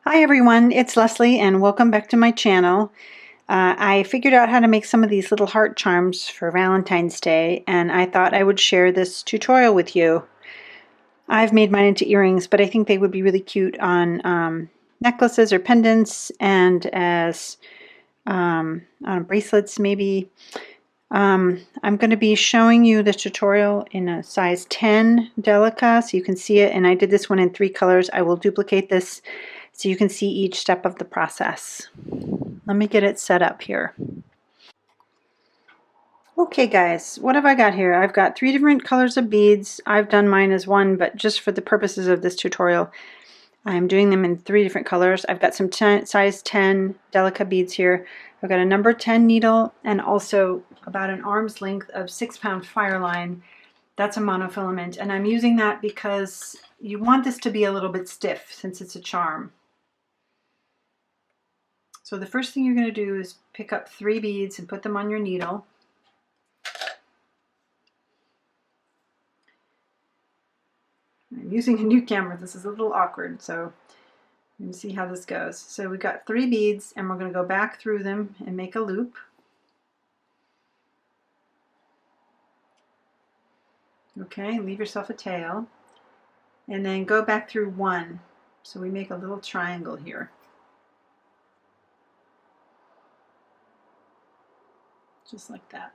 Hi everyone, it's Leslie and welcome back to my channel. I figured out how to make some of these little heart charms for Valentine's Day and I thought I would share this tutorial with you. I've made mine into earrings, but I think they would be really cute on necklaces or pendants and as on bracelets maybe. I'm going to be showing you the tutorial in a size 10 Delica so you can see it, and I did this one in 3 colors. I will duplicate this so you can see each step of the process. Let me get it set up here. Okay guys, what have I got here? I've got 3 different colors of beads. I've done mine as one, but just for the purposes of this tutorial, I'm doing them in 3 different colors. I've got some size 10 Delica beads here. I've got a number 10 needle and also about an arm's length of 6-pound fire line. That's a monofilament, and I'm using that because you want this to be a little bit stiff since it's a charm. So the first thing you're going to do is pick up 3 beads and put them on your needle. I'm using a new camera. This is a little awkward, so let me see how this goes. So we've got 3 beads and we're going to go back through them and make a loop. Okay, leave yourself a tail. And then go back through 1. So we make a little triangle here. Just like that.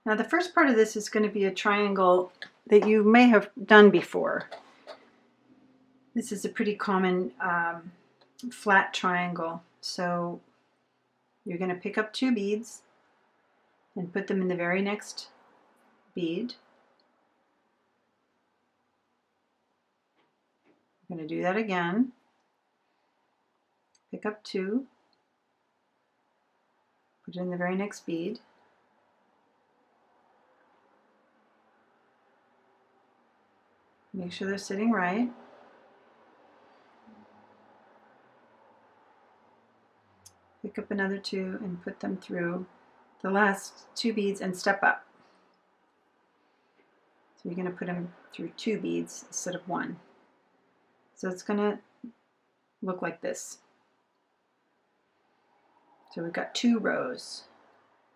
Now the first part of this is going to be a triangle that you may have done before. This is a pretty common flat triangle. So you're going to pick up 2 beads and put them in the very next bead. I'm going to do that again. Pick up 2, put it in the very next bead. Make sure they're sitting right. Pick up another 2 and put them through the last 2 beads and step up. So you're going to put them through 2 beads instead of 1. So it's going to look like this. So we've got 2 rows.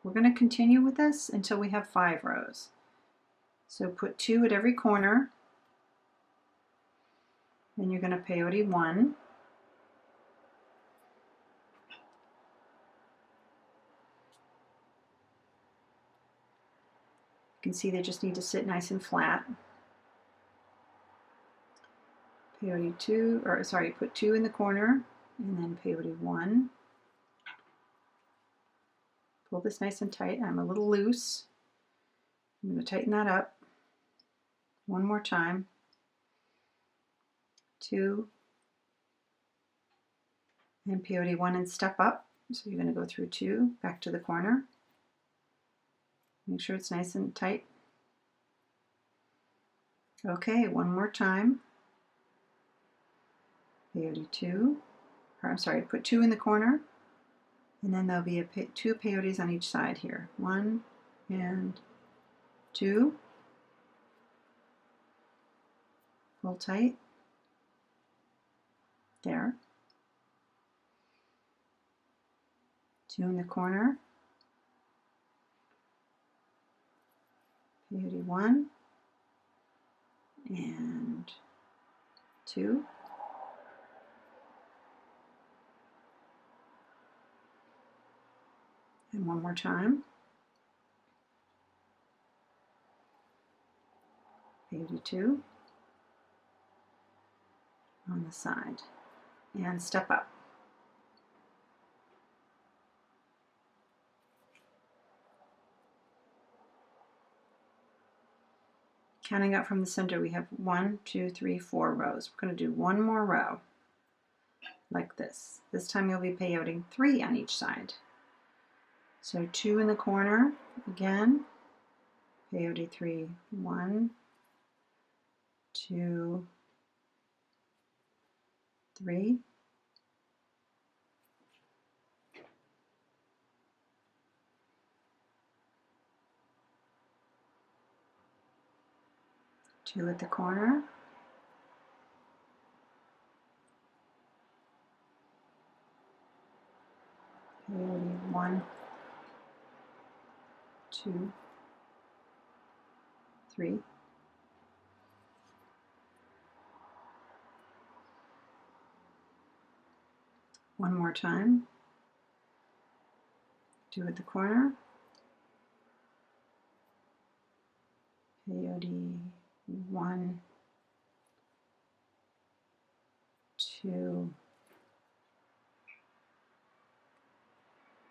We're going to continue with this until we have 5 rows. So put 2 at every corner. Then you're going to peyote 1. You can see they just need to sit nice and flat. Peyote 2, or sorry, put 2 in the corner, and then peyote 1. Pull this nice and tight. I'm a little loose. I'm going to tighten that up. One more time. 2, and peyote 1 and step up. So you're going to go through 2, back to the corner. Make sure it's nice and tight. Okay, one more time. Peyote 2, or I'm sorry, put 2 in the corner, and then there'll be 2 peyotes on each side here. 1 and 2. Pull tight. There. 2 in the corner. Peyote 1 and 2. And one more time. Peyote 2 on the side. And step up. Counting up from the center, we have 1, 2, 3, 4 rows. We're going to do 1 more row like this. This time you'll be peyoting 3 on each side. So 2 in the corner again, peyote 3, 1, 2, 3. Two at the corner. peyote 1, 2, 3. One more time. Do at the corner. Peyote 1, 2,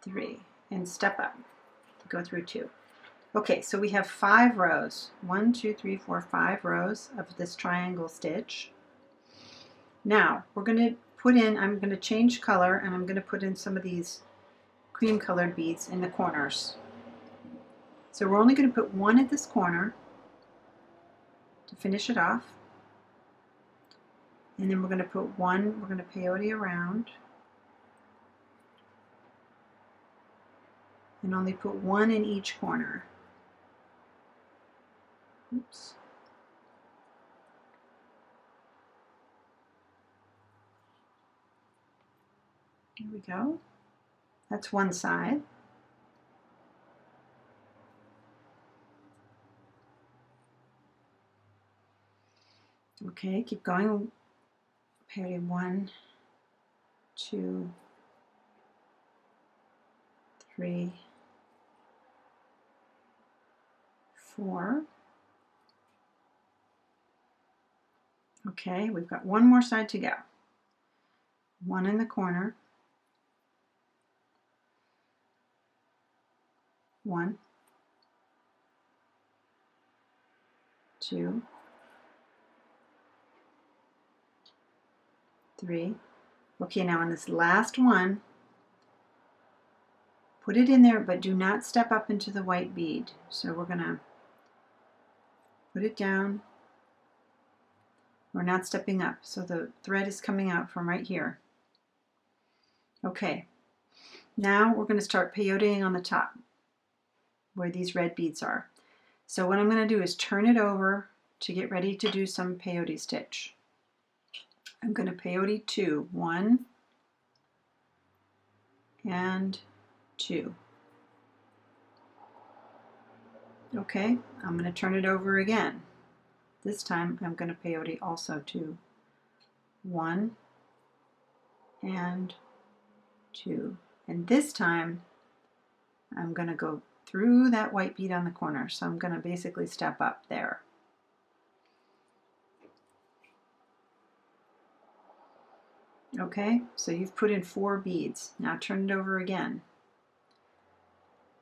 3, and step up to go through 2. Okay, so we have 5 rows. 1, 2, 3, 4, 5 rows of this triangle stitch. Now we're going to put in, I'm going to change color, and I'm going to put in some of these cream colored beads in the corners. So we're only going to put one at this corner to finish it off. And then we're going to put one, we're going to peyote around. And only put one in each corner. Oops. Here we go. That's one side. Okay, keep going. Peyote 1, 2, 3, 4. Okay, we've got one more side to go. One in the corner. 1, 2, 3. Okay, now on this last one, put it in there, but do not step up into the white bead. So we're going to put it down. We're not stepping up, so the thread is coming out from right here. Okay, now we're going to start peyoteing on the top where these red beads are. So what I'm going to do is turn it over to get ready to do some peyote stitch. I'm going to peyote 2, 1 and 2. Okay, I'm going to turn it over again. This time I'm going to peyote also 2, 1 and 2. And this time I'm going to go through that white bead on the corner. So I'm going to basically step up there. Okay, so you've put in 4 beads. Now turn it over again.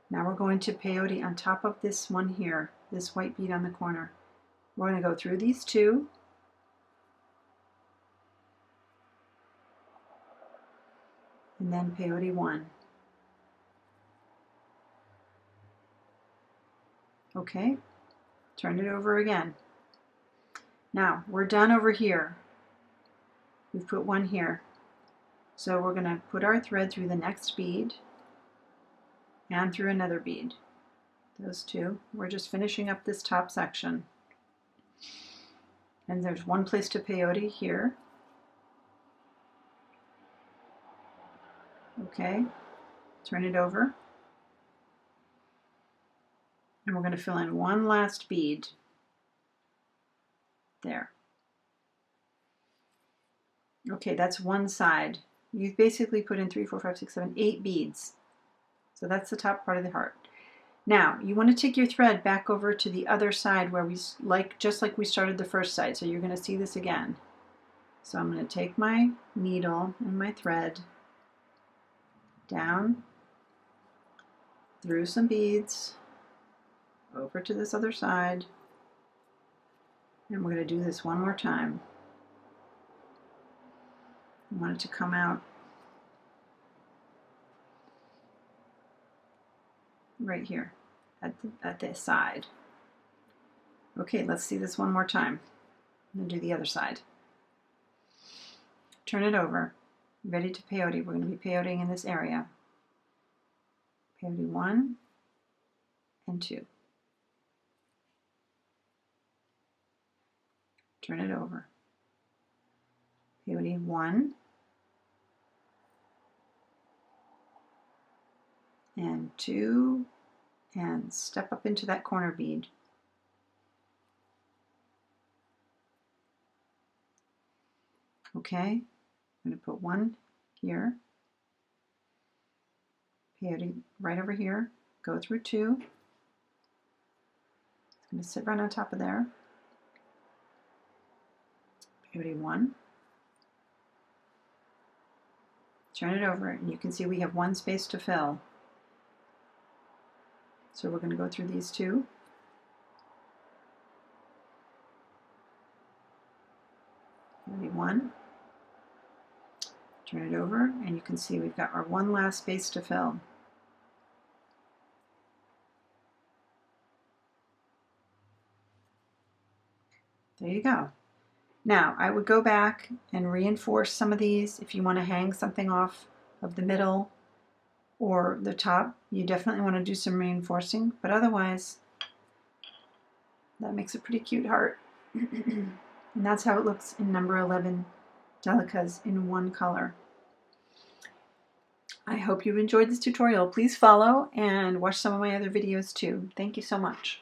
Now we're going to peyote on top of this one here, this white bead on the corner. We're going to go through these 2. And then peyote 1. Okay, turn it over again. Now we're done over here. We've put 1 here. So we're going to put our thread through the next bead and through another bead. Those 2. We're just finishing up this top section. And there's one place to peyote here. Okay, turn it over. And we're going to fill in one last bead there. Okay, that's one side. You've basically put in 3, 4, 5, 6, 7, 8 beads. So that's the top part of the heart. Now, you want to take your thread back over to the other side where just like we started the first side. So you're going to see this again. So I'm going to take my needle and my thread down through some beads over to this other side, and we're going to do this one more time. I want it to come out right here at the side. Okay, let's see this one more time. I'm going to do the other side. Turn it over. Ready to peyote. We're going to be peyoting in this area. Peyote 1 and 2. Turn it over. Peyote 1 and 2, and step up into that corner bead. Okay, I'm going to put 1 here, peyote right over here, go through 2, it's going to sit right on top of there, peyote 1, turn it over, and you can see we have 1 space to fill. So we're going to go through these 2. Peyote 1, turn it over, and you can see we've got our 1 last space to fill. There you go. Now, I would go back and reinforce some of these. If you want to hang something off of the middle or the top, you definitely want to do some reinforcing, but otherwise, that makes a pretty cute heart. And that's how it looks in number 11 Delicas in 1 color. I hope you enjoyed this tutorial. Please follow and watch some of my other videos too. Thank you so much.